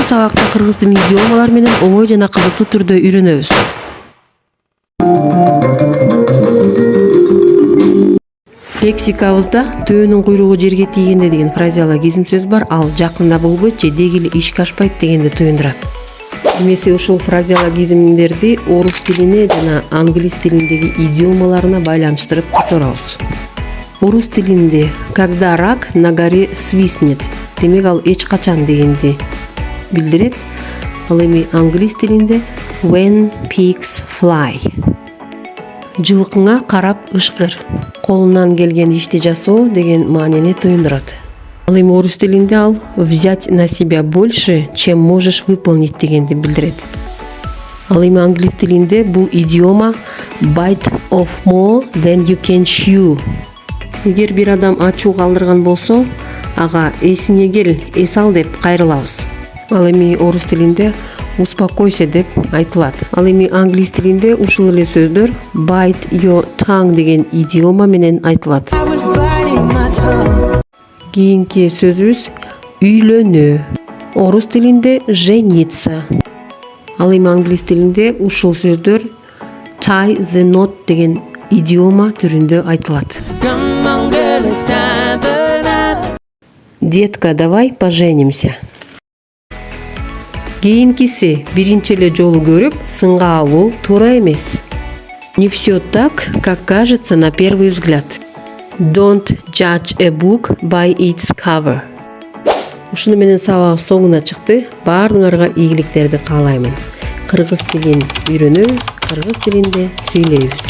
сабакта кыргыз тилин идиомалар менен оңой жана кызыктуу түрдө үйрөнөбүз. Лексикабызда төөнүн куйругу жерге тийгенде деген фразеологизм сөз бар. Ал жакында болбойт же деги эле ишке ашпайт дегенди туюндурат. Эмесе ушул фразеологизмдерди орус тилине жана англис тилиндеги идиомаларына байланыштырып которобуз. Орус тилинде когда рак на горе свистнет, демек ал эч качан дегенди билдирет. Ал эми англис тилинде when pigs fly, жылкыңа карап ышкыр, колунан келген ишти жасоо деген маанини туюндурат. Ал эми орус тилинде ал взять на себя больше, чем можешь выполнить дегенди билдирет. Ал эми англис тилинде бул идиома bite off more than you can chew. Эгер бир адам ачуу калтырган болсо, ага эсиңе кел, эс ал деп кайрылабыз. Ал эми орус тилинде успокойся деп айтылат. Ал эми англис тилинде ушул эле сөздөр bite your tongue деген идиома менен айтылат. Кийинки сөзүбүз үйлөнүү. Орус тилинде жениться. Ал эми англис тилинде ушул сөздөр tie the knot деген идиома түрүндө айтылат. Детка, давай поженимся. Кийинкиси биринчи эле жолу көрүп сынга алуу туура эмес. Не всё так, как кажется на первый взгляд. Don't judge a book by its cover. Ушуну менен сабак соңуна чыкты. Баардыгыңарга ийгиликтерди каалаймын. Кыргыз тилин үйрөнөбүз, кыргыз тилинде сүйлөйбүз.